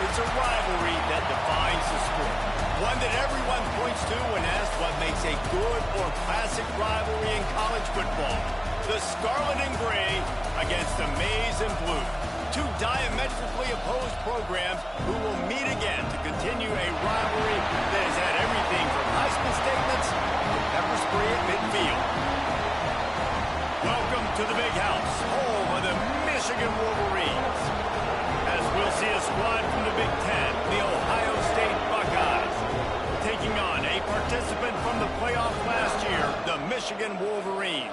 It's a rivalry that defines the sport. One that everyone points to when asked what makes a good or classic rivalry in college football. The Scarlet and Gray against the Maize and Blue. Two diametrically opposed programs who will meet again to continue a rivalry that has had everything from Heisman statements to pepper spray at midfield. Welcome to the Big House, home of the Michigan Wolverines. As we'll see a squad from the Big Ten, the Ohio State Buckeyes, taking on a participant from the playoff last year, the Michigan Wolverines.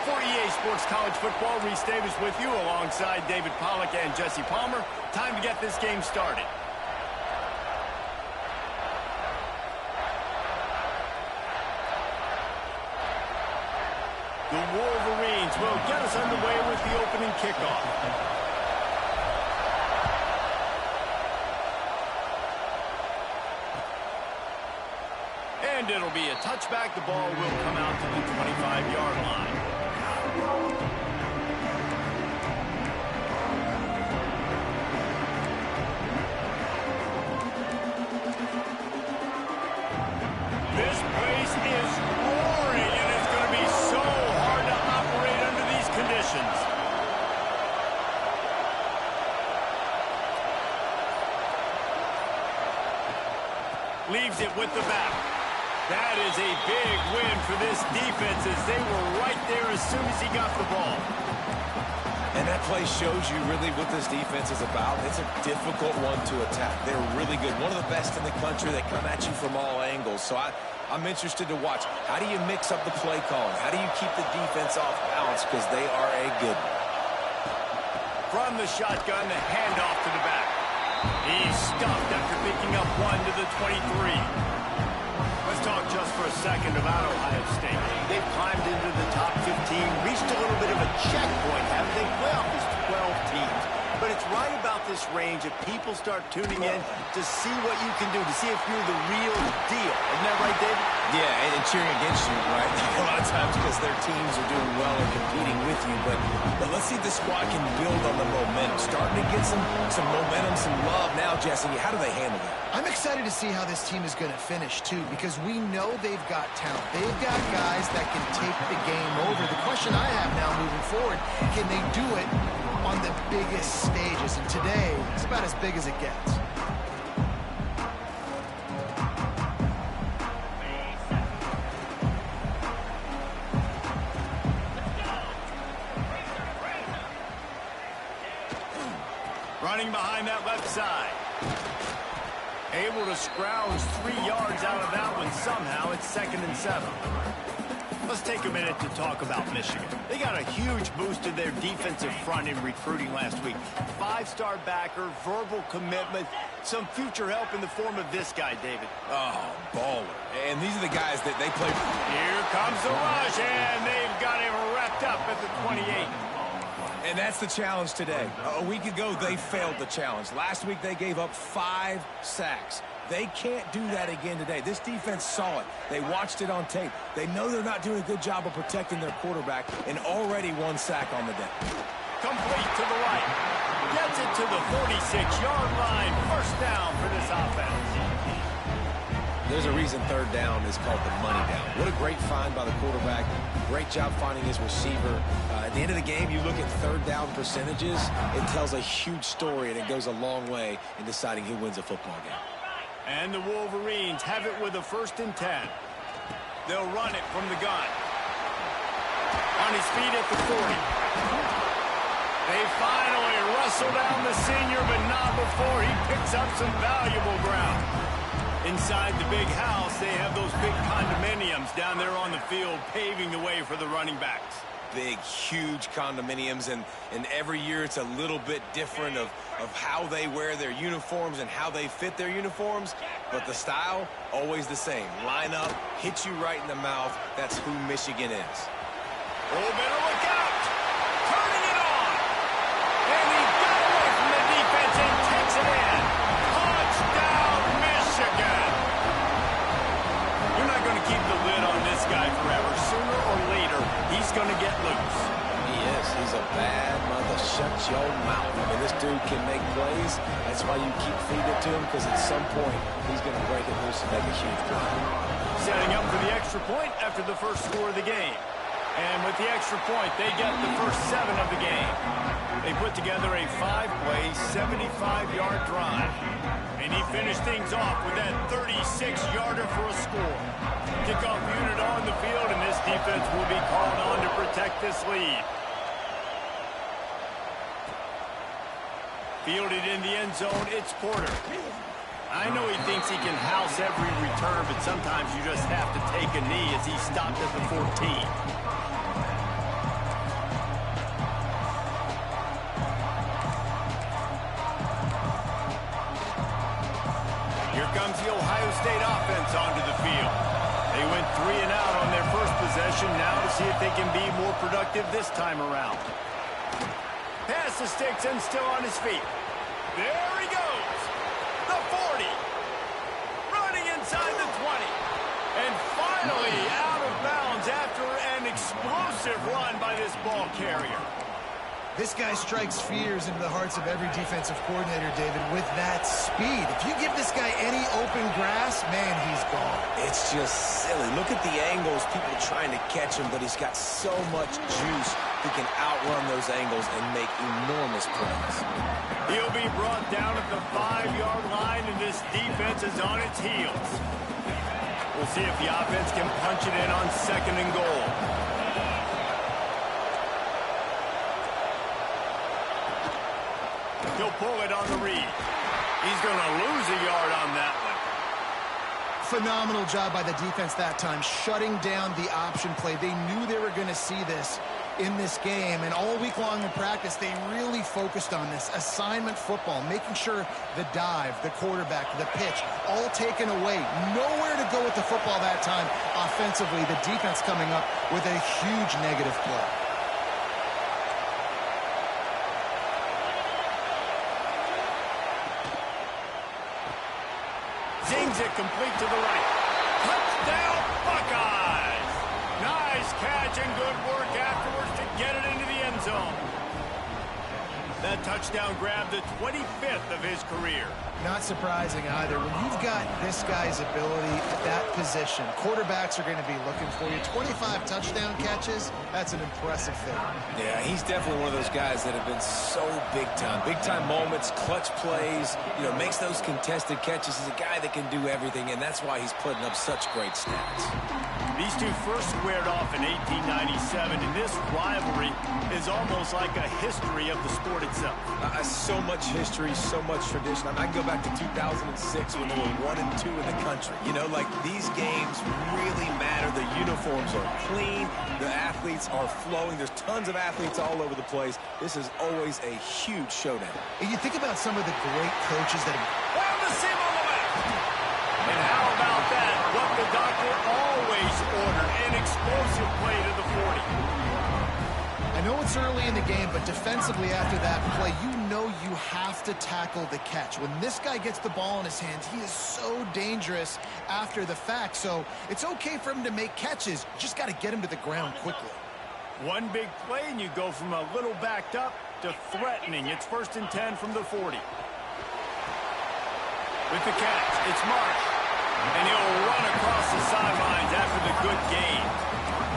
For EA Sports College Football, Reese Davis with you alongside David Pollack and Jesse Palmer. Time to get this game started. The Wolverines will get us underway with the opening kickoff. And it'll be a touchback. The ball will come out to the 25-yard line. This place is roaring, and it's going to be so hard to operate under these conditions. Leaves it with the back. That is a big win for this defense as they were right there as soon as he got the ball. And that play shows you really what this defense is about. It's a difficult one to attack. They're really good. One of the best in the country. They come at you from all angles. So I'm interested to watch. How do you mix up the play calling? How do you keep the defense off balance? Because they are a good one. From the shotgun, the handoff to the back. He's stuffed after picking up one to the 23. Let's talk just for a second about Ohio State. They've climbed into the top 15, reached a little bit of a checkpoint, haven't they? Playoff is 12 teams. But it's right about this range if people start tuning in to see what you can do, to see if you're the real deal. Isn't that right, David? Yeah, and cheering against you, right? A lot of times because their teams are doing well and competing with you. But let's see if the squad can build on the momentum. Starting to get some momentum, some love now, Jesse. How do they handle that? I'm excited to see how this team is going to finish, too, because we know they've got talent. They've got guys that can take the game over. The question I have now moving forward, can they do it on the biggest stages? And today, it's about as big as it gets. Running behind that left side. Able to scrounge 3 yards out of that one somehow. It's 2nd and 7. Let's take a minute to talk about Michigan. They got a huge boost to their defensive front in recruiting last week. 5-star backer, verbal commitment, some future help in the form of this guy, David. Oh, baller. And these are the guys that they play. Here comes the rush, and they've got him wrapped up at the 28. And that's the challenge today. A week ago, they failed the challenge. Last week, they gave up 5 sacks. They can't do that again today. This defense saw it. They watched it on tape. They know they're not doing a good job of protecting their quarterback, and already 1 sack on the day. Complete to the right. Gets it to the 46-yard line. First down for this offense. There's a reason 3rd down is called the money down. What a great find by the quarterback. Great job finding his receiver. At the end of the game, you look at 3rd down percentages. It tells a huge story, and it goes a long way in deciding who wins a football game. And the Wolverines have it with a 1st and 10. They'll run it from the gun. On his feet at the 40. They finally wrestle down the senior, but not before he picks up some valuable ground. Inside the Big House, they have those big condominiums down there on the field paving the way for the running backs. Big, huge condominiums, and every year it's a little bit different of how they wear their uniforms and how they fit their uniforms, but the style, always the same. Line up, hit you right in the mouth. That's who Michigan is. Oh, better look out! Turning it on! And he got away from the defense and takes it in. Touchdown, Michigan! You're not going to keep the lid on this guy forever. Sooner or later, he's going to get loose. He is. He's a bad mother. Shut your mouth. I mean, this dude can make plays. That's why you keep feeding it to him, because at some point, he's going to break it loose and make a huge play. Setting up for the extra point after the first score of the game. And with the extra point, they get the first 7 of the game. They put together a 5-play, 75-yard drive. And he finished things off with that 36-yarder for a score. Kickoff unit on the field, and this defense will be called on to protect this lead. Fielded in the end zone, it's Porter. I know he thinks he can house every return, but sometimes you just have to take a knee as he stopped at the 14. Here comes the Ohio State offense onto the field. They went 3 and out on their first possession, now to see if they can be more productive this time around. Pass to Sticks and still on his feet. There he goes. The 40. Running inside the 20. And finally out of bounds after an explosive run by this ball carrier. This guy strikes fears into the hearts of every defensive coordinator, David, with that speed. If you give this guy any open grass, man, he's gone. It's just silly. Look at the angles, people trying to catch him, but he's got so much juice. He can outrun those angles and make enormous plays. He'll be brought down at the 5-yard line, and this defense is on its heels. We'll see if the offense can punch it in on 2nd and goal. He'll pull it on the read. He's going to lose a yard on that one. Phenomenal job by the defense that time, shutting down the option play. They knew they were going to see this in this game, and all week long in practice, they really focused on this assignment football, making sure the dive, the quarterback, the pitch, all taken away. Nowhere to go with the football that time offensively. The defense coming up with a huge negative play. Zings it complete to the right. Touchdown, Buckeyes! Nice catch and good work afterwards to get it into the end zone. That touchdown grabbed the 25th of his career. Not surprising either. When you've got this guy's ability at that position, quarterbacks are going to be looking for you. 25 touchdown catches, that's an impressive thing. Yeah, he's definitely one of those guys that have been so big time. Big time moments, clutch plays, you know, makes those contested catches. He's a guy that can do everything, and that's why he's putting up such great stats. These two first squared off in 1897, and this rivalry is almost like a history of the sport itself. So much history, so much tradition. I can go back to 2006 when they were 1 and 2 in the country. You know, like, these games really matter. The uniforms are clean. The athletes are flowing. There's tons of athletes all over the place. This is always a huge showdown. And you think about some of the great coaches that have... Well, the seam on the left. And how about that? What the doctor always ordered, an explosive play to the 40. I know it's early in the game, but defensively after that play, you know you have to tackle the catch. When this guy gets the ball in his hands, he is so dangerous after the fact. So it's okay for him to make catches. You just got to get him to the ground quickly. One big play, and you go from a little backed up to threatening. It's 1st and 10 from the 40. With the catch, it's Marsh. And he'll run across the sidelines after the good gain.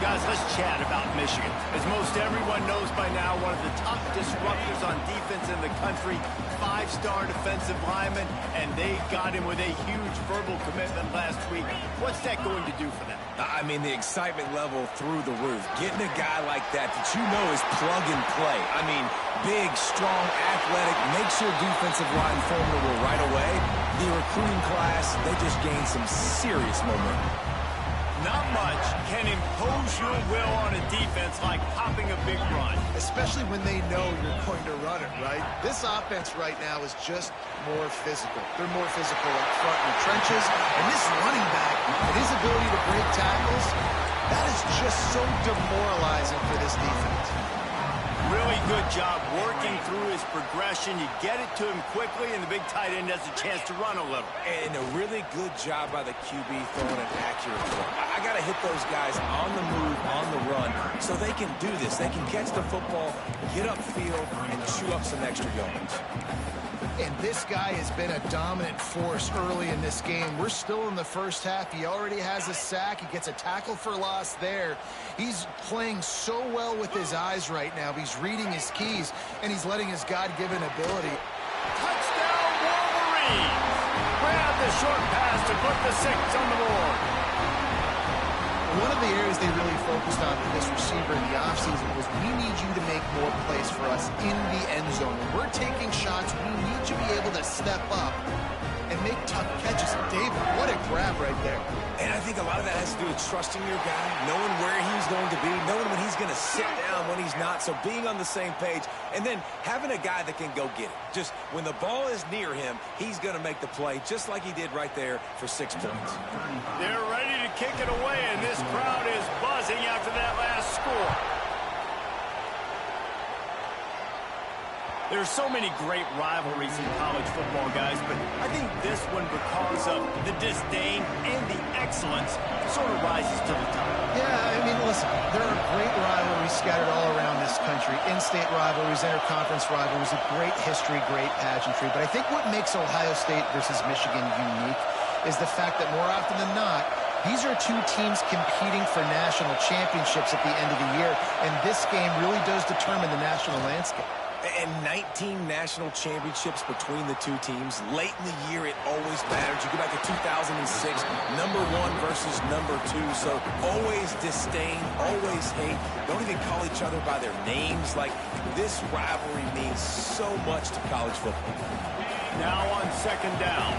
Guys, let's chat about Michigan. As most everyone knows by now, one of the top disruptors on defense in the country, 5-star defensive lineman, and they got him with a huge verbal commitment last week. What's that going to do for them? I mean, the excitement level through the roof. Getting a guy like that you know is plug and play. I mean, big, strong, athletic, makes your defensive line formidable right away. The recruiting class, they just gained some serious momentum. Not much can impose your will on a defense like popping a big run. Especially when they know you're going to run it, right? This offense right now is just more physical. They're more physical up front in the trenches. And this running back and his ability to break tackles, that is just so demoralizing for this defense. Really good job working through his progression. You get it to him quickly, and the big tight end has a chance to run a little. And a really good job by the QB throwing an accurate throw. I got to hit those guys on the move, on the run, so they can do this. They can catch the football, get upfield, and chew up some extra yards. And this guy has been a dominant force early in this game. We're still in the first half. He already has a sack. He gets a tackle for loss there. He's playing so well with his eyes right now. He's reading his keys, and he's letting his God-given ability. Touchdown, Wolverines! Grab the short pass to put the 6 on the board. One of the areas they really focused on for this receiver in the offseason was we need you to make more plays for us in the end zone. When we're taking shots, we need you to be able to step up and make tough catches. David, what a grab right there. And I think a lot of that has to do with trusting your guy, knowing where he's going to be, knowing when he's going to sit down, when he's not, so being on the same page, and then having a guy that can go get it. Just when the ball is near him, he's going to make the play, just like he did right there for 6 points. They're ready to kick it away, and this crowd is buzzing after that last score. There's so many great rivalries in college football, guys, but I think this one, because of the disdain and the excellence, sort of rises to the top. Yeah, I mean, listen, there are great rivalries scattered all around this country. In-state rivalries, interconference rivalries, a great history, great pageantry. But I think what makes Ohio State versus Michigan unique is the fact that more often than not, these are two teams competing for national championships at the end of the year, and this game really does determine the national landscape. And 19 national championships between the two teams. Late in the year, it always matters. You go back to 2006, number 1 versus number 2. So always disdain, always hate. Don't even call each other by their names. Like, this rivalry means so much to college football. Now on 2nd down.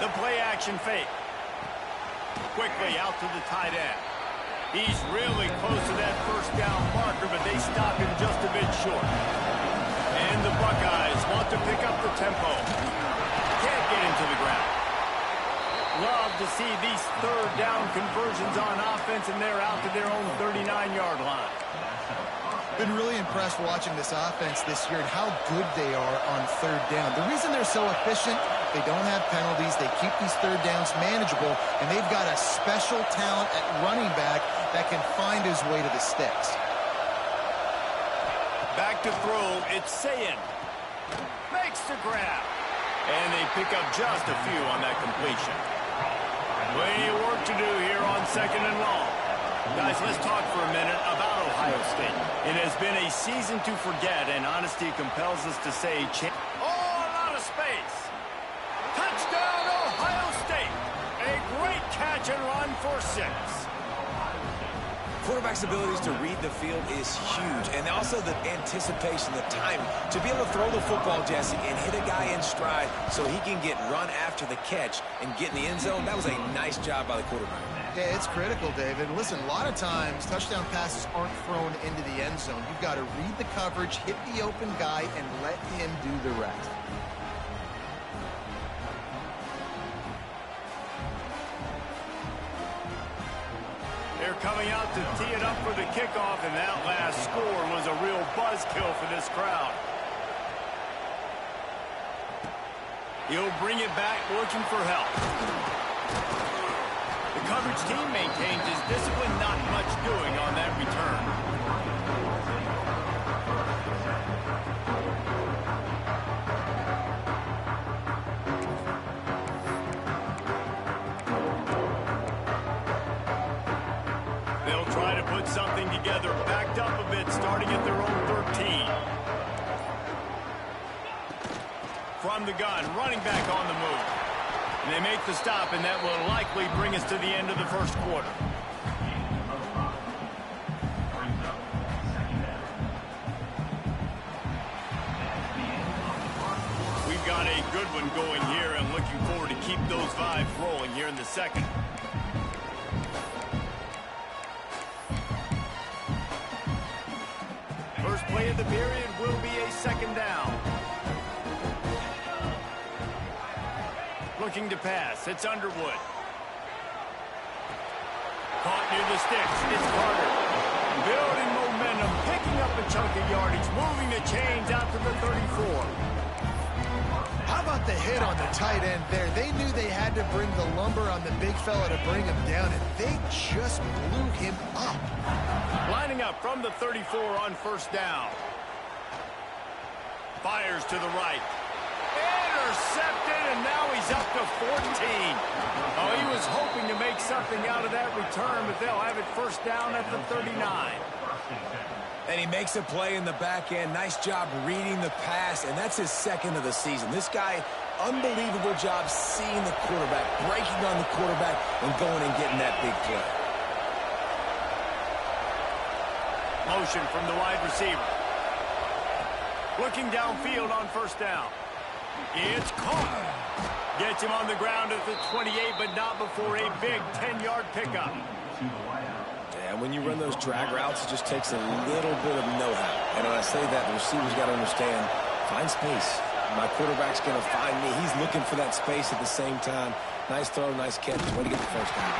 The play action fake. Quickly out to the tight end. He's really close to that first down marker, but they stop him just a bit short. And the Buckeyes want to pick up the tempo. Can't get into the ground. Love to see these 3rd down conversions on offense, and they're out to their own 39-yard line. Been really impressed watching this offense this year and how good they are on 3rd down. The reason they're so efficient, they don't have penalties, they keep these 3rd downs manageable, and they've got a special talent at running back that can find his way to the sticks. Back to throw, it's Sayin. Makes the grab. And they pick up just a few on that completion. Plenty of work to do here on 2nd and long. Guys, let's talk for a minute about Ohio State. It has been a season to forget, and honesty compels us to say, oh, a lot of space. Touchdown, Ohio State. A great catch and run for 6. Quarterback's abilities to read the field is huge, and also the anticipation, the timing. To be able to throw the football, Jesse, and hit a guy in stride so he can get run after the catch and get in the end zone, that was a nice job by the quarterback. Yeah, it's critical, David. Listen, a lot of times touchdown passes aren't thrown into the end zone. You've got to read the coverage, hit the open guy, and let him do the rest. They're coming out to tee it up for the kickoff, and that last score was a real buzzkill for this crowd. He'll bring it back looking for help. The coverage team maintains his discipline, not much doing on that return. They'll try to put something together, backed up a bit, starting at their own 13. From the gun, running back on the move. And they make the stop, and that will likely bring us to the end of the first quarter. We've got a good one going here, and looking forward to keep those vibes rolling here in the second. First play of the period will be a 2nd down. Looking to pass. It's Underwood. to the sticks. It's Carter. Building momentum, picking up a chunk of yardage, moving the chains out to the 34. How about the hit on the tight end there? They knew they had to bring the lumber on the big fella to bring him down, and they just blew him up. Lining up from the 34 on first down. Fires to the right. Intercepted, and now he's up to 14. Oh, he was hoping to make something out of that return, but they'll have it first down at the 39. And he makes a play in the back end. Nice job reading the pass, and that's his second of the season. This guy, unbelievable job seeing the quarterback, breaking on the quarterback, and going and getting that big play. Motion from the wide receiver. Looking downfield on first down. It's caught. Gets him on the ground at the 28, but not before a big 10-yard pickup. And when you run those drag routes, it just takes a little bit of know-how. And when I say that, the receiver's got to understand, find space. My quarterback's going to find me. He's looking for that space at the same time. Nice throw, nice catch. Way to get the first down.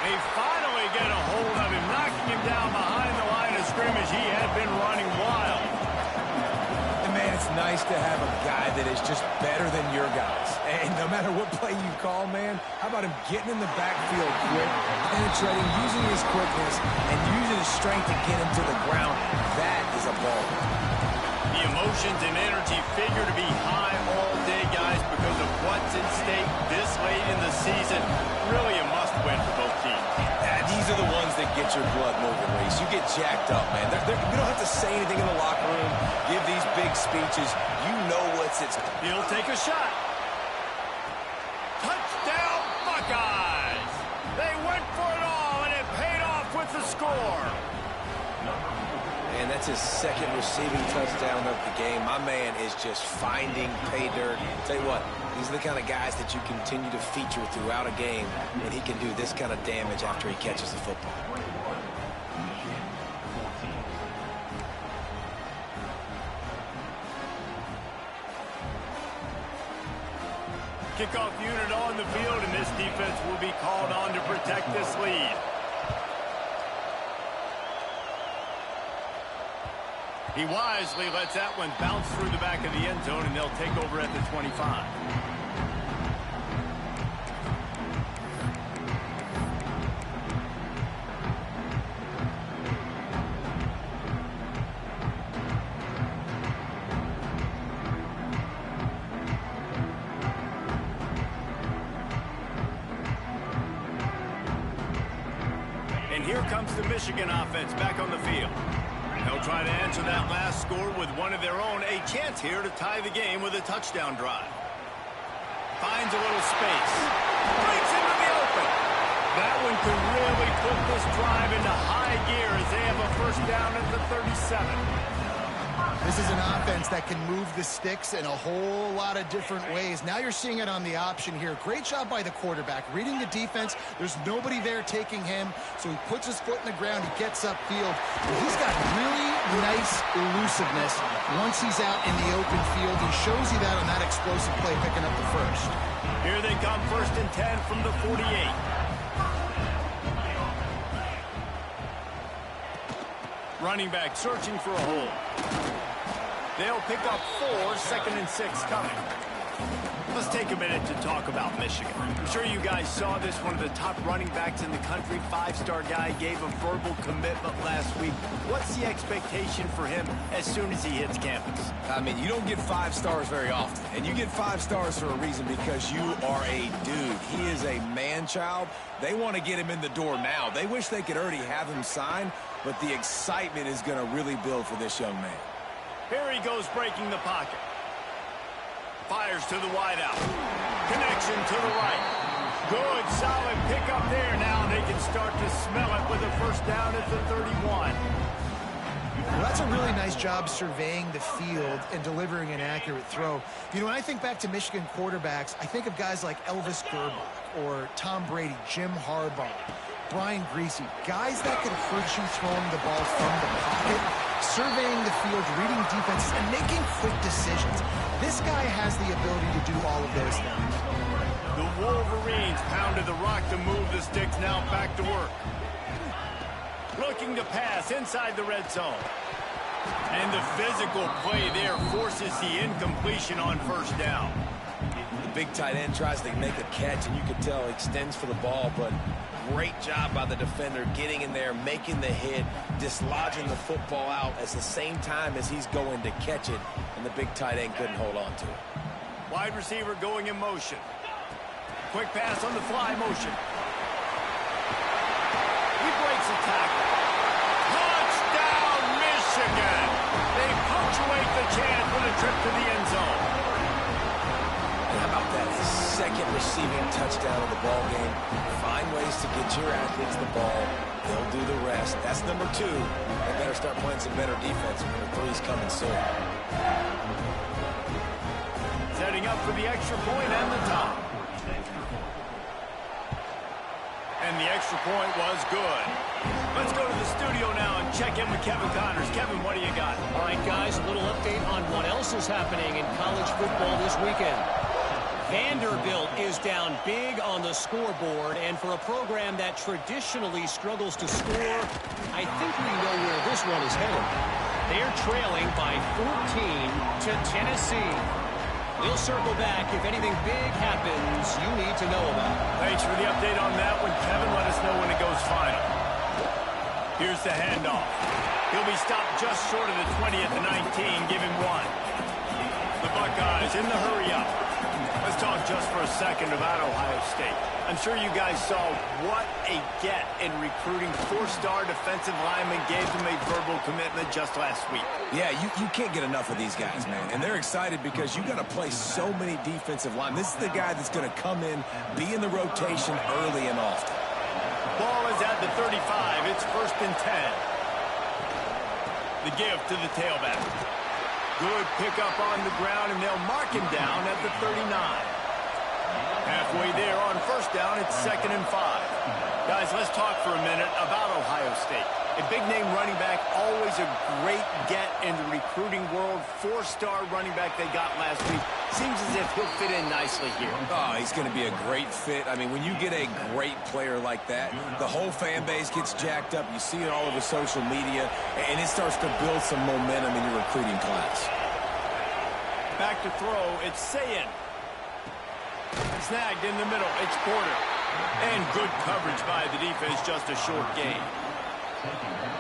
They finally get a hold of him, knocking him down behind the line of scrimmage. He had been running wild. And, man, it's nice to have a guy that is just better than your guys. And no matter what play you call, man, how about him getting in the backfield quick, penetrating, using his quickness, and using his strength to get him to the ground. That is a ball. The emotions and energy figure to be high all day, guys, because of what's in stake this late in the season. Really a must-win for both teams. Yeah, these are the ones that get your blood moving, Reese. You get jacked up, man. You don't have to say anything in the locker room, give these big speeches. You know what's at stake. He'll take a shot. Touchdown, Buckeyes! They went for it all, and it paid off with the score. And that's his second receiving touchdown of the game. My man is just finding pay dirt. Tell you what, these are the kind of guys that you continue to feature throughout a game when he can do this kind of damage after he catches the football. Kickoff unit on the field, and this defense will be called on to protect this lead. He wisely lets that one bounce through the back of the end zone, and they'll take over at the 25. And here comes the Michigan offense back on the field. They'll try to answer that last score with one of their own. A chance here to tie the game with a touchdown drive. Finds a little space. Breaks into the open. That one could really put this drive into high gear as they have a first down at the 37. This is an offense that can move the sticks in a whole lot of different ways. Now you're seeing it on the option here. Great job by the quarterback. Reading the defense, there's nobody there taking him, so he puts his foot in the ground, he gets upfield. He's got really nice elusiveness once he's out in the open field. He shows you that on that explosive play, picking up the first. Here they come, 1st and 10 from the 48. Running back searching for a hole. They'll pick up 4, 2nd and 6 coming. Let's take a minute to talk about Michigan. I'm sure you guys saw this, one of the top running backs in the country, 5-star guy, gave a verbal commitment last week. What's the expectation for him as soon as he hits campus? I mean, you don't get 5 stars very often, and you get 5 stars for a reason, because you are a dude. He is a man-child. They want to get him in the door now. They wish they could already have him signed, but the excitement is going to really build for this young man. Here he goes, breaking the pocket. Fires to the wideout. Connection to the right. Good, solid pickup there. Now they can start to smell it with a first down at the 31. Well, that's a really nice job surveying the field and delivering an accurate throw. You know, when I think back to Michigan quarterbacks, I think of guys like Elvis Gerbach or Tom Brady, Jim Harbaugh, Brian Greasy, guys that could hurt you throwing the ball from the pocket, surveying the field, reading defenses, and making quick decisions. This guy has the ability to do all of those things. The Wolverines pounded the rock to move the sticks, now back to work. Looking to pass inside the red zone. And the physical play there forces the incompletion on first down. The big tight end tries to make a catch, and you can tell he extends for the ball, but great job by the defender getting in there, making the hit, dislodging the football out at the same time as he's going to catch it, and the big tight end couldn't hold on to it. Wide receiver going in motion. Quick pass on the fly motion. He breaks a tackle. Touchdown, Michigan! They punctuate the chance with a trip to the end zone. And how about that? His second receiving touchdown of the ball game. Find ways to get your athletes the ball. They'll do the rest. That's number 2. They better start playing some better defense. Number 3's coming soon. Setting up for the extra point and the top. And the extra point was good. Let's go to the studio now and check in with Kevin Connors. Kevin, what do you got? All right, guys, a little update on what else is happening in college football this weekend. Vanderbilt is down big on the scoreboard, and for a program that traditionally struggles to score, I think we know where this one is headed. They're trailing by 14 to Tennessee. We'll circle back if anything big happens you need to know about. Thanks for the update on that one, Kevin. Let us know when it goes final. Here's the handoff. He'll be stopped just short of the 20 at the 19. Give him 1. The Buckeyes in the hurry up. Let's talk just for a second about Ohio State. I'm sure you guys saw what a get in recruiting. 4-star defensive lineman gave them a verbal commitment just last week. Yeah, you can't get enough of these guys, man. And they're excited because you got to play so many defensive linemen. This is the guy that's going to come in, be in the rotation early and often. Ball is at the 35. It's 1st and 10. The give to the tailback. Good pickup on the ground, and they'll mark him down at the 39. Halfway there on first down, it's 2nd and 5. Guys, let's talk for a minute about Ohio State. A big-name running back, always a great get in the recruiting world. 4-star running back they got last week. Seems as if he'll fit in nicely here. Oh, he's going to be a great fit. I mean, when you get a great player like that, the whole fan base gets jacked up. You see it all over social media, and it starts to build some momentum in your recruiting class. Back to throw, it's Sayin. Snagged in the middle, it's Porter. And good coverage by the defense, just a short gain.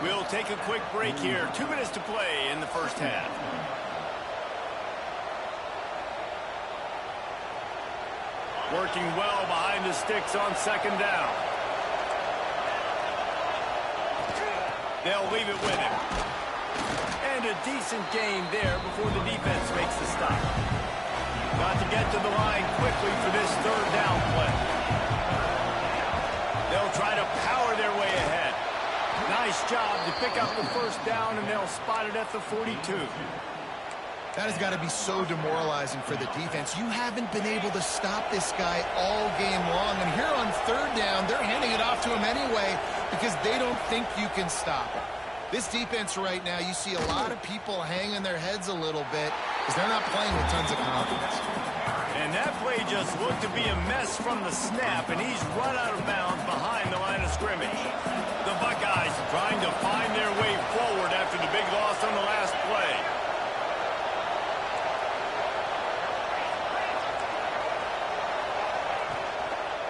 We'll take a quick break here. 2 minutes to play in the first half. Working well behind the sticks on 2nd down. They'll leave it with him. And a decent gain there before the defense makes the stop. Got to get to the line quickly for this 3rd down play. They'll try to power their way ahead. Nice job to pick up the 1st down, and they'll spot it at the 42. That has got to be so demoralizing for the defense. You haven't been able to stop this guy all game long. And here on 3rd down, they're handing it off to him anyway because they don't think you can stop him. This defense right now, you see a lot of people hanging their heads a little bit because they're not playing with tons of confidence. And that play just looked to be a mess from the snap, and he's run out of bounds behind the line of scrimmage. The Buckeyes trying to find their way forward after the big loss on the last play.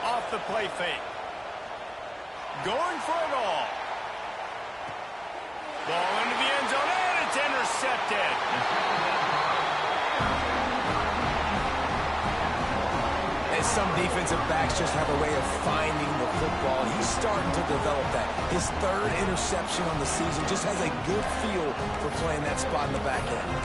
Off the play fake. Going for it all. Ball into the end zone, and it's intercepted. And some defensive backs just have a way of finding the football. He's starting to develop that. His 3rd interception on the season, just has a good feel for playing that spot in the back end.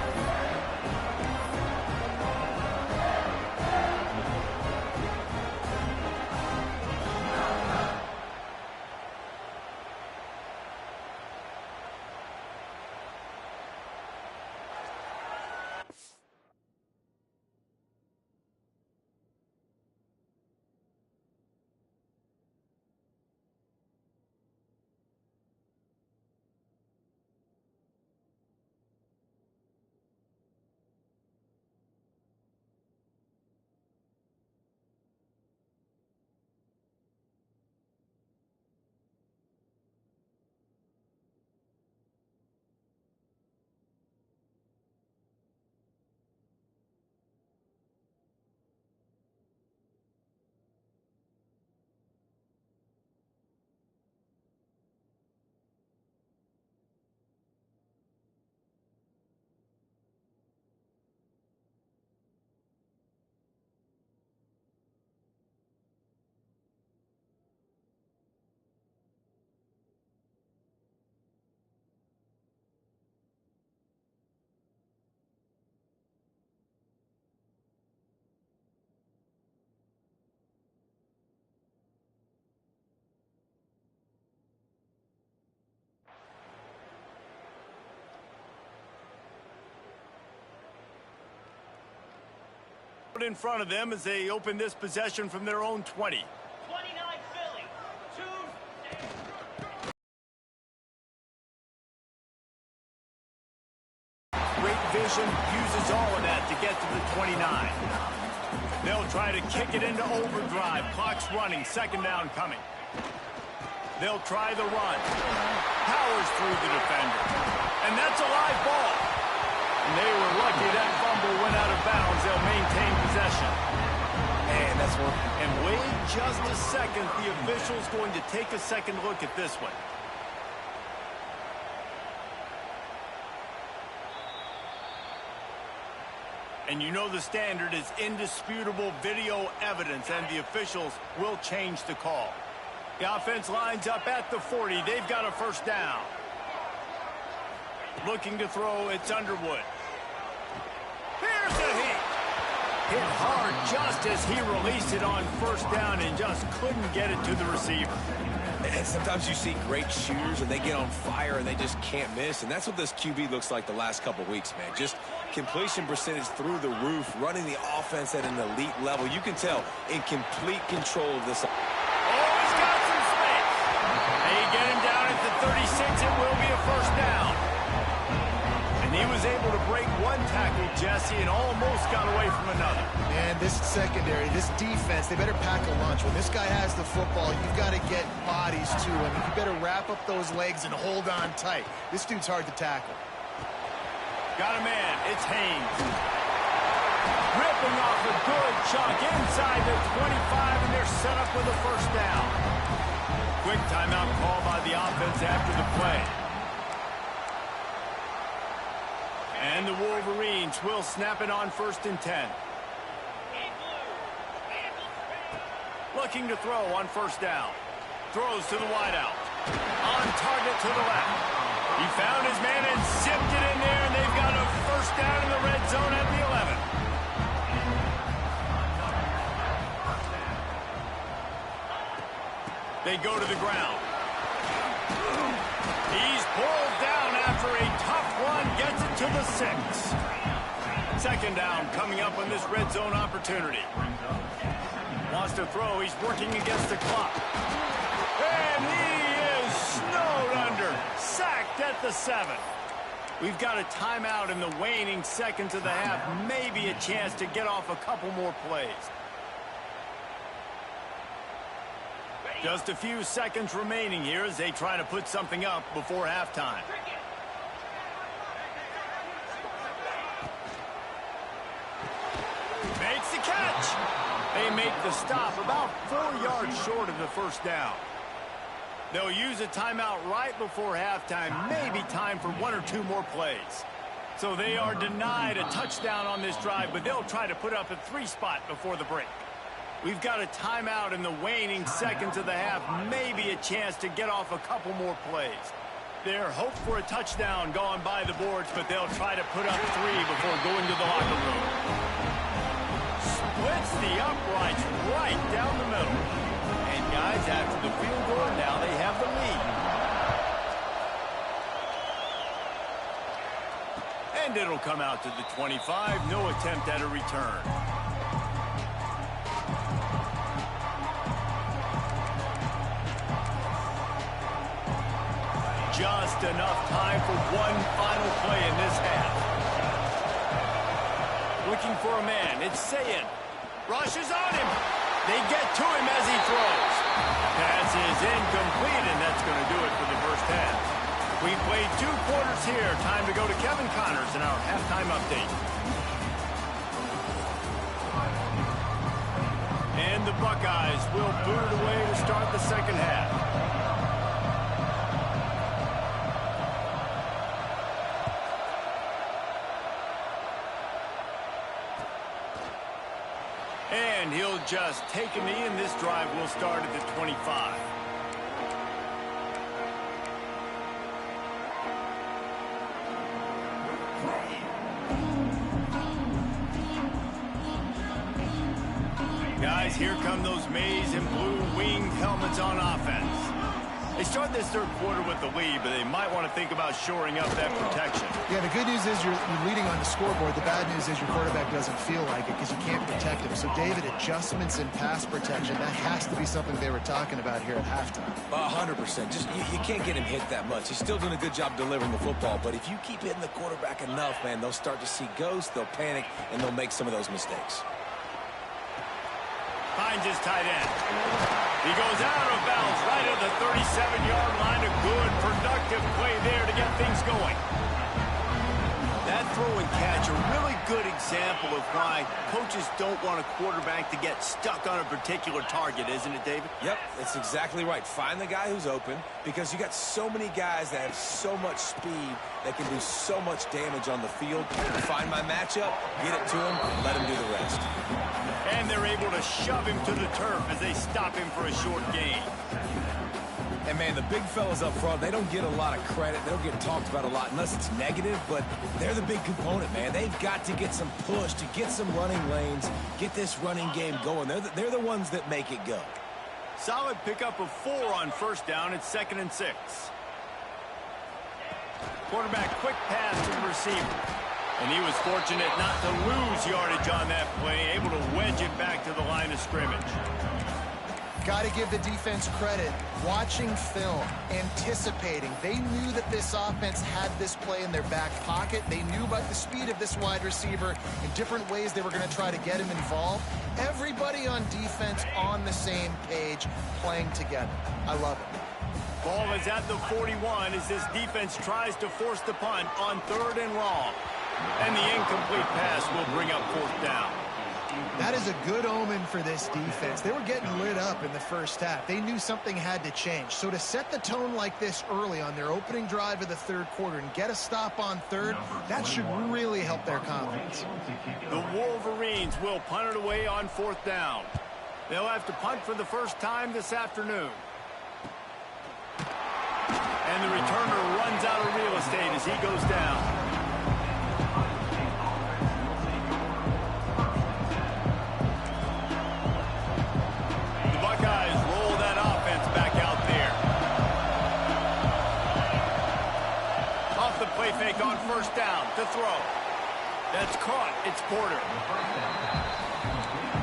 In front of them as they open this possession from their own 20. 29 Philly. Great vision, uses all of that to get to the 29. They'll try to kick it into overdrive. Clock's running, second down coming. They'll try the run. Powers through the defender. And that's a live ball. And they were lucky that fumble went out of bounds. They'll maintain possession. Man, that's one. And wait just a second. The official's going to take a second look at this one. And you know the standard is indisputable video evidence, and the officials will change the call. The offense lines up at the 40. They've got a first down. Looking to throw, it's Underwood. Here's a hit. Hit hard just as he released it on first down and just couldn't get it to the receiver. And sometimes you see great shooters and they get on fire and they just can't miss. And that's what this QB looks like the last couple weeks, man. Just completion percentage through the roof, running the offense at an elite level. You can tell in complete control of this. Oh, he's got some space. They get him down at the 36. It will be a first down. And he was able to break one tackle, Jesse, and almost got away from another. Man, this secondary, this defense, they better pack a lunch. When this guy has the football, you've got to get bodies to him. You better wrap up those legs and hold on tight. This dude's hard to tackle. Got a man. It's Haynes. Ripping off a good chunk inside the 25, and they're set up with a first down. Quick timeout call by the offense after the play. And the Wolverines will snap it on 1st and 10. Looking to throw on first down. Throws to the wideout. On target to the left. He found his man and zipped it in there, and they've got a first down in the red zone at the 11. They go to the ground. He's pulled down after a tough run, gets it to the 6. Second down coming up on this red zone opportunity. Wants to throw, he's working against the clock. And he is snowed under, sacked at the 7. We've got a timeout in the waning seconds of the half, maybe a chance to get off a couple more plays. Just a few seconds remaining here as they try to put something up before halftime. Makes the catch. They make the stop about 4 yards short of the first down. They'll use a timeout right before halftime, maybe time for 1 or 2 more plays. So they are denied a touchdown on this drive, but they'll try to put up a 3 spot before the break. We've got a timeout in the waning seconds of the half, maybe a chance to get off a couple more plays. Their hope for a touchdown gone by the boards, but they'll try to put up 3 before going to the locker room. Splits the uprights right down the middle. And guys, after the field goal, now they have the lead. And it'll come out to the 25. No attempt at a return. Just enough time for one final play in this half. Looking for a man. It's Sayin. Rushes on him. They get to him as he throws. Pass is incomplete, and that's going to do it for the first half. We played 2 quarters here. Time to go to Kevin Connors in our halftime update. And the Buckeyes will boot it away to start the second half. And he'll just take a knee, and this drive will start at the 25. Guys, here come those maize and blue winged helmets on offense. They start this third quarter with the lead, but they might want to think about shoring up that protection. Yeah, the good news is you're leading on the scoreboard. The bad news is your quarterback doesn't feel like it because you can't protect him. So, David, adjustments in pass protection, that has to be something they were talking about here at halftime. 100%. Just you can't get him hit that much. He's still doing a good job delivering the football, but if you keep hitting the quarterback enough, man, they'll start to see ghosts, they'll panic, and they'll make some of those mistakes. Finds his tight end. He goes out of bounds right at the 37-yard line. A good, productive play there to get things going. That throw and catch, a really good example of why coaches don't want a quarterback to get stuck on a particular target, isn't it, David? Yep, that's exactly right. Find the guy who's open because you got so many guys that have so much speed that can do so much damage on the field. Find my matchup, get it to him, let him do the rest. And they're able to shove him to the turf as they stop him for a short gain. And, man, the big fellas up front, they don't get a lot of credit. They don't get talked about a lot unless it's negative, but they're the big component, man. They've got to get some push, to get some running lanes, get this running game going. They're the ones that make it go. Solid pickup of 4 on first down. It's 2nd and 6. Quarterback quick pass to the receiver. And he was fortunate not to lose yardage on that play, able to wedge it back to the line of scrimmage. Got to give the defense credit. Watching film, anticipating. They knew that this offense had this play in their back pocket. They knew about the speed of this wide receiver in different ways they were going to try to get him involved. Everybody on defense on the same page, playing together. I love it. Ball is at the 41 as this defense tries to force the punt on 3rd and long. And the incomplete pass will bring up 4th down. That is a good omen for this defense. They were getting lit up in the first half. They knew something had to change. So to set the tone like this early on their opening drive of the third quarter and get a stop on 3rd, that should really help their confidence. The Wolverines will punt it away on 4th down. They'll have to punt for the first time this afternoon. And the returner runs out of real estate as he goes down. Fake on first down to throw. That's caught. It's Porter.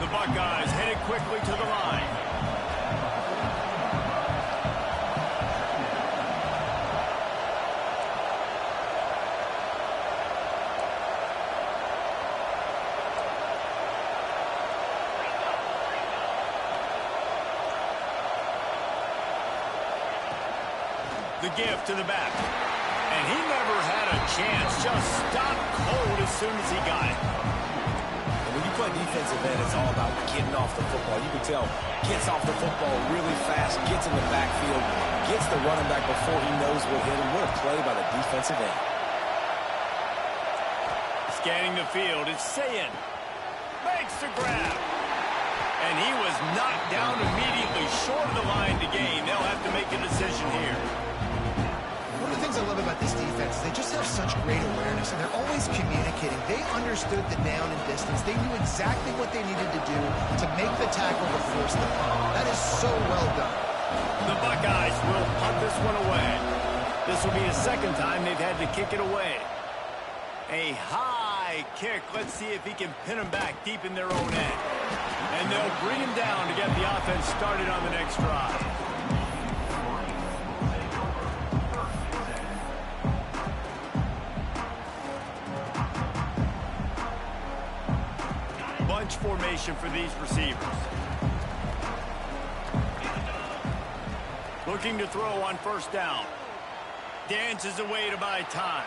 The Buckeyes headed quickly to the line. The give to the back. And he never had a chance, just stopped cold as soon as he got it. And when you play defensive end, it's all about getting off the football. You can tell, gets off the football really fast, gets in the backfield, gets the running back before he knows what hit him. What a play by the defensive end. Scanning the field, it's Sayin. Makes the grab. And he was knocked down immediately short of the line to gain. They'll have to make a decision here. One of the things I love about this defense is they just have such great awareness, and they're always communicating. They understood the down and distance. They knew exactly what they needed to do to make the tackle to force the punt. That is so well done. The Buckeyes will punt this one away. This will be the second time they've had to kick it away. A high kick. Let's see if he can pin them back deep in their own end. And they'll bring him down to get the offense started on the next drive. Bunch formation for these receivers. Looking to throw on first down. Dances away to buy time.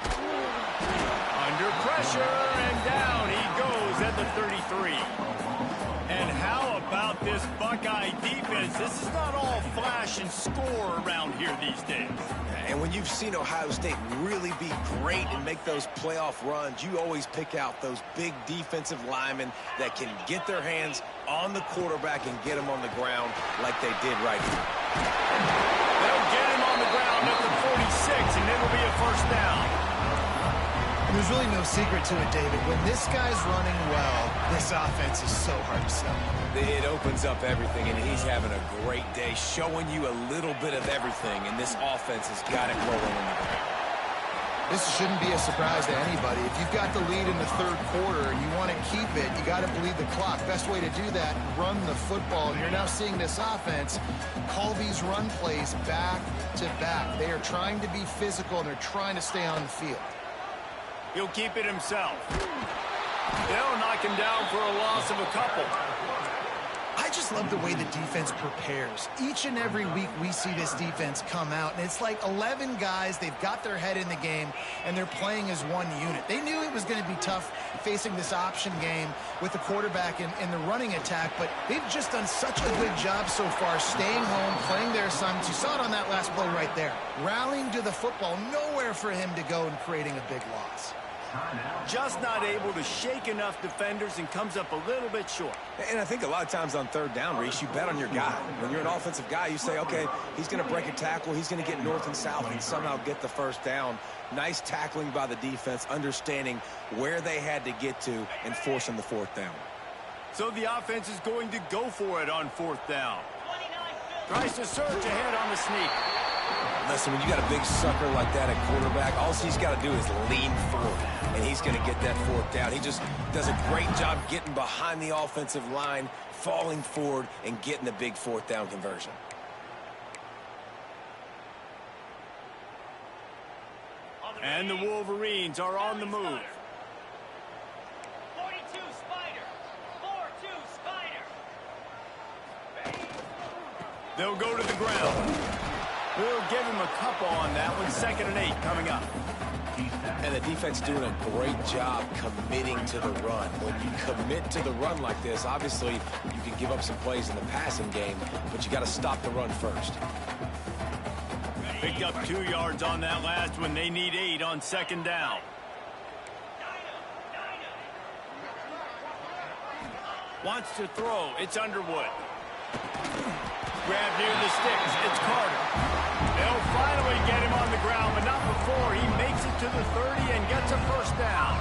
Under pressure, and down he goes at the 33. And how about this Buckeye defense? This is not all flash and score around here these days. And when you've seen Ohio State really be great and make those playoff runs, you always pick out those big defensive linemen that can get their hands on the quarterback and get him on the ground like they did right here. They'll get him on the ground at the 46, and it'll be a first down. There's really no secret to it, David. When this guy's running well, this offense is so hard to stop. It opens up everything, and he's having a great day, showing you a little bit of everything, and this offense has got it rolling in the ground. This shouldn't be a surprise to anybody. If you've got the lead in the third quarter and you want to keep it, you got to bleed the clock. Best way to do that, run the football. And you're now seeing this offense call these run plays back to back. They are trying to be physical, and they're trying to stay on the field. He'll keep it himself. They'll knock him down for a loss of a couple. I just love the way the defense prepares. Each and every week we see this defense come out, and it's like 11 guys. They've got their head in the game, and they're playing as one unit. They knew it was going to be tough facing this option game with the quarterback in the running attack, but they've just done such a good job so far staying home, playing their assignments. You saw it on that last play right there. Rallying to the football, nowhere for him to go and creating a big loss. Just not able to shake enough defenders and comes up a little bit short. And I think a lot of times on third down, Reese, you bet on your guy. When you're an offensive guy, you say, okay, he's going to break a tackle, he's going to get north and south and somehow get the first down. Nice tackling by the defense, understanding where they had to get to and forcing the fourth down. So the offense is going to go for it on fourth down. Tries to surge ahead on the sneak. Listen, when you got a big sucker like that at quarterback, all he's got to do is lean forward, and he's going to get that fourth down. He just does a great job getting behind the offensive line, falling forward, and getting the big fourth down conversion. And the Wolverines are on the move. 42 Spider. 4-2 Spider. They'll go to the ground. We'll give him a couple on that one. 2nd and 8 coming up. And the defense doing a great job committing to the run. When you commit to the run like this, obviously you can give up some plays in the passing game, but you got to stop the run first. Picked up 2 yards on that last one. They need 8 on 2nd down. Wants to throw. It's Underwood. Grab near the sticks. It's Carter. They'll finally get him on the ground, but not before he makes it to the 30 and gets a first down.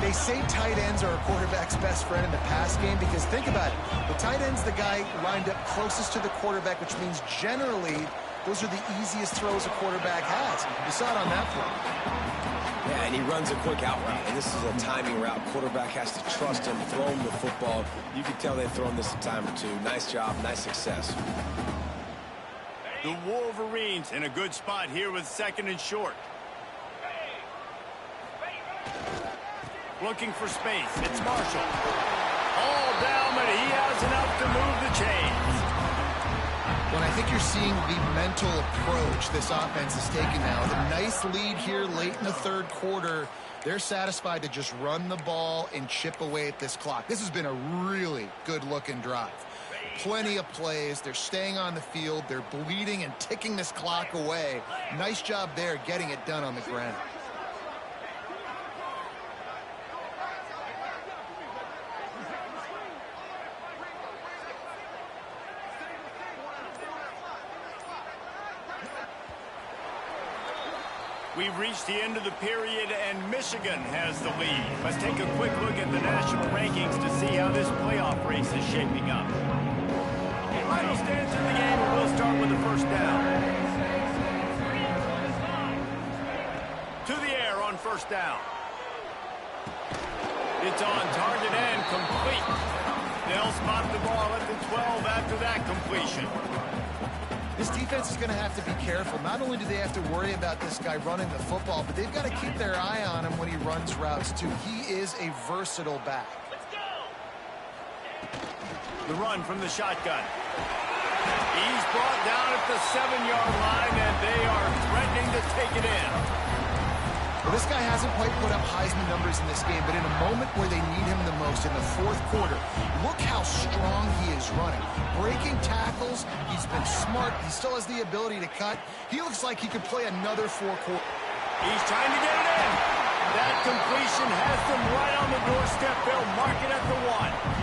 They say tight ends are a quarterback's best friend in the pass game because think about it. The tight end's the guy lined up closest to the quarterback, which means generally those are the easiest throws a quarterback has. You saw it on that play. Yeah, and he runs a quick out route, and this is a timing route. Quarterback has to trust him, throw him the football. You can tell they've thrown this a time or two. Nice job, nice success. The Wolverines in a good spot here with 2nd and short. Looking for space. It's Marshall. All down, but he has enough to move the chains. Well, I think you're seeing the mental approach this offense is taking now. The nice lead here late in the third quarter. They're satisfied to just run the ball and chip away at this clock. This has been a really good-looking drive. Plenty of plays. They're staying on the field. They're bleeding and ticking this clock away. Nice job there getting it done on the ground. We've reached the end of the period, and Michigan has the lead. Let's take a quick look at the national rankings to see how this playoff race is shaping up. Final stands in the game, and we'll start with the first down. To the air on first down. It's on target and complete. They'll spot the ball at the 12 after that completion. This defense is going to have to be careful. Not only do they have to worry about this guy running the football, but they've got to keep their eye on him when he runs routes, too. He is a versatile back. The run from the shotgun. He's brought down at the 7-yard line, and they are threatening to take it in. Well, this guy hasn't quite put up Heisman numbers in this game, but in a moment where they need him the most, in the fourth quarter, look how strong he is running. Breaking tackles, he's been smart. He still has the ability to cut. He looks like he could play another 4 quarters. He's trying to get it in. That completion has them right on the doorstep. They'll mark it at the 1.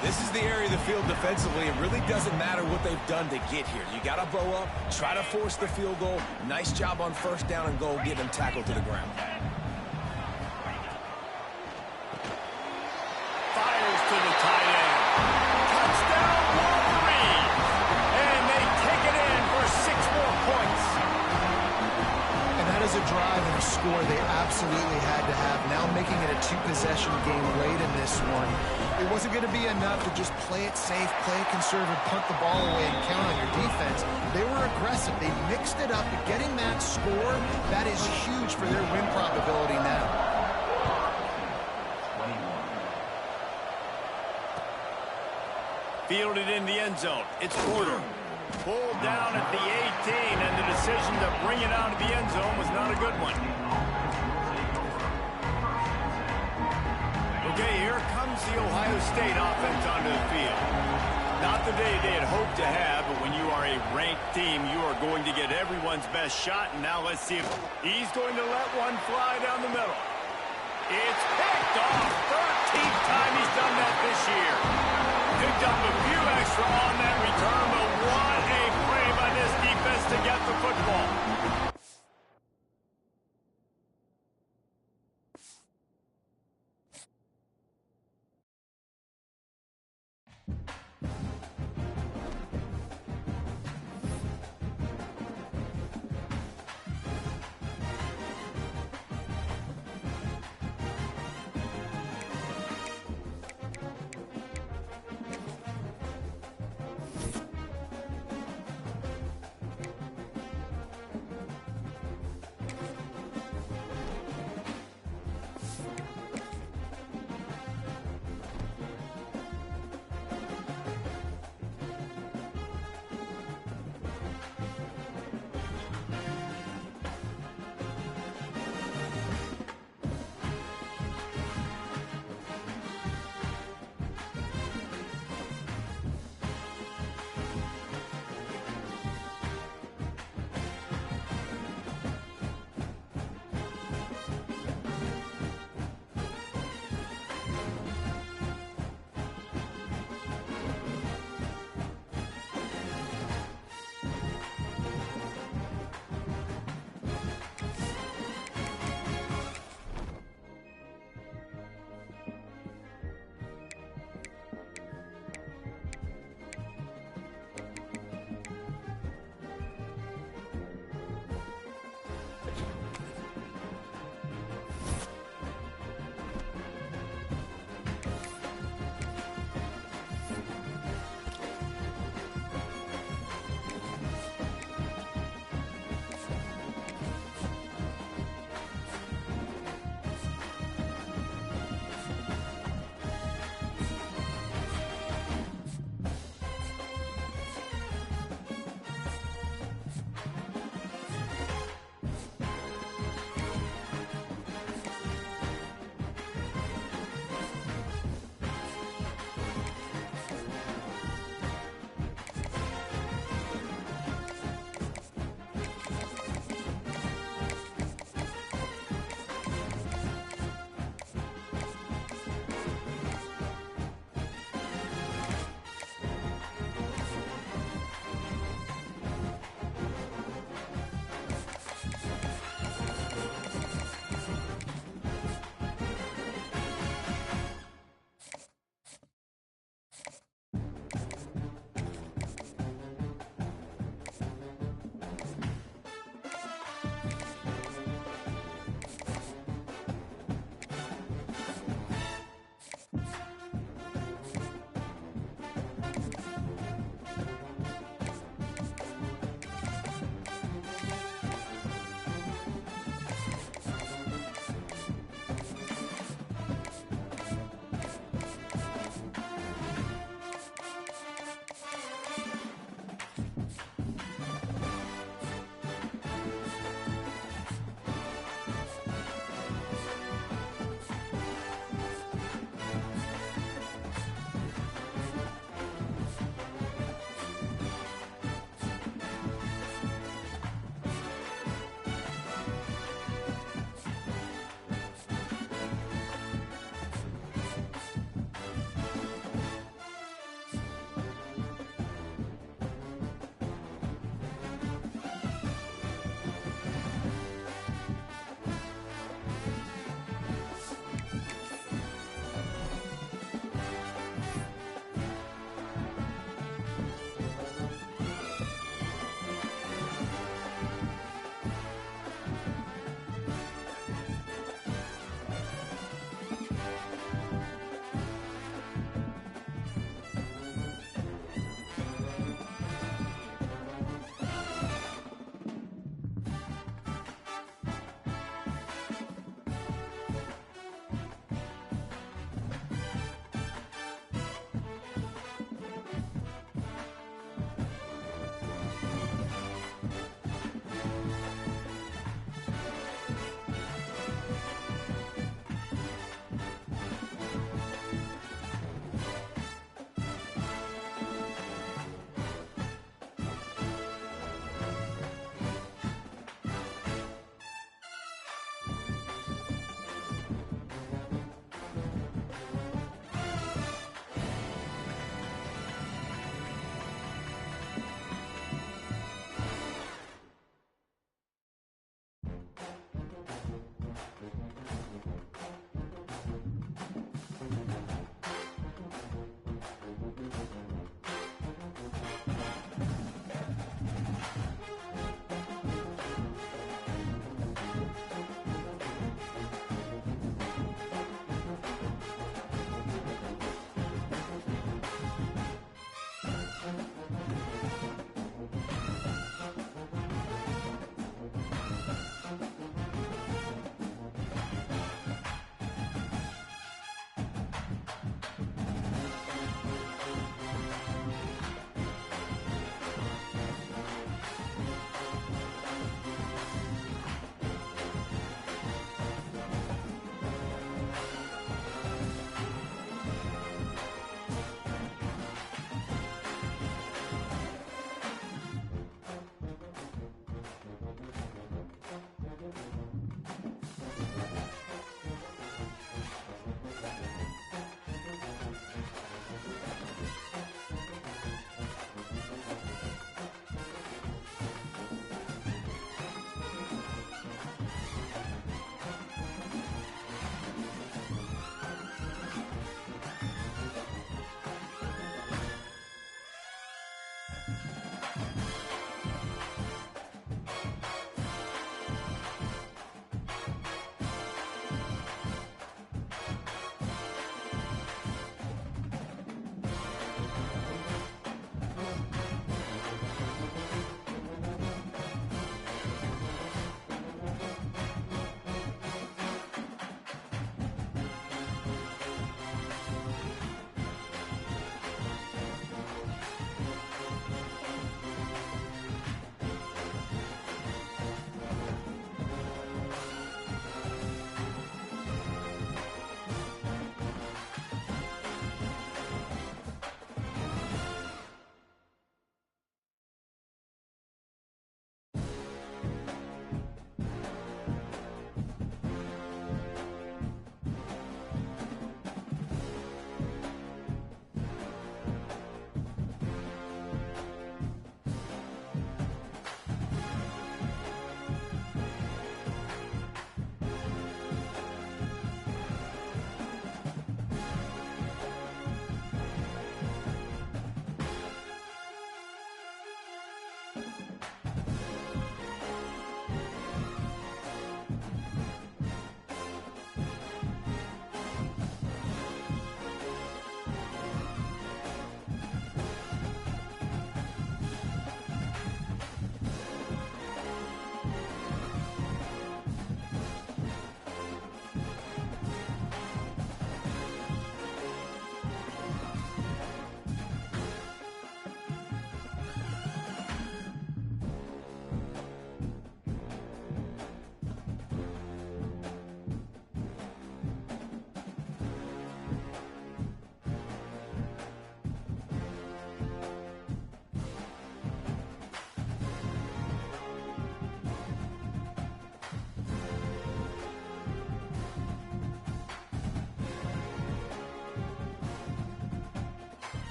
This is the area of the field defensively. It really doesn't matter what they've done to get here. You got to bow up, try to force the field goal. Nice job on first down and goal, getting them tackled to the ground. Fires to the tight end. Touchdown, Wolverines! And they take it in for 6 more points. And that is a drive and a score they absolutely had to have. Now making it a 2-possession game late in this one. It wasn't going to be enough to just play it safe, play it conservative, punt the ball away, and count on your defense. They were aggressive. They mixed it up. But getting that score, that is huge for their win probability now. Fielded in the end zone. It's Porter. Pulled down at the 18, and the decision to bring it out of the end zone was not a good one. Okay, here comes the Ohio State offense onto the field. Not the day they had hoped to have, but when you are a ranked team, you are going to get everyone's best shot. And now let's see if he's going to let one fly down the middle. It's picked off. 13th time he's done that this year. Picked up a few extra on that return, but what a play by this defense to get the football.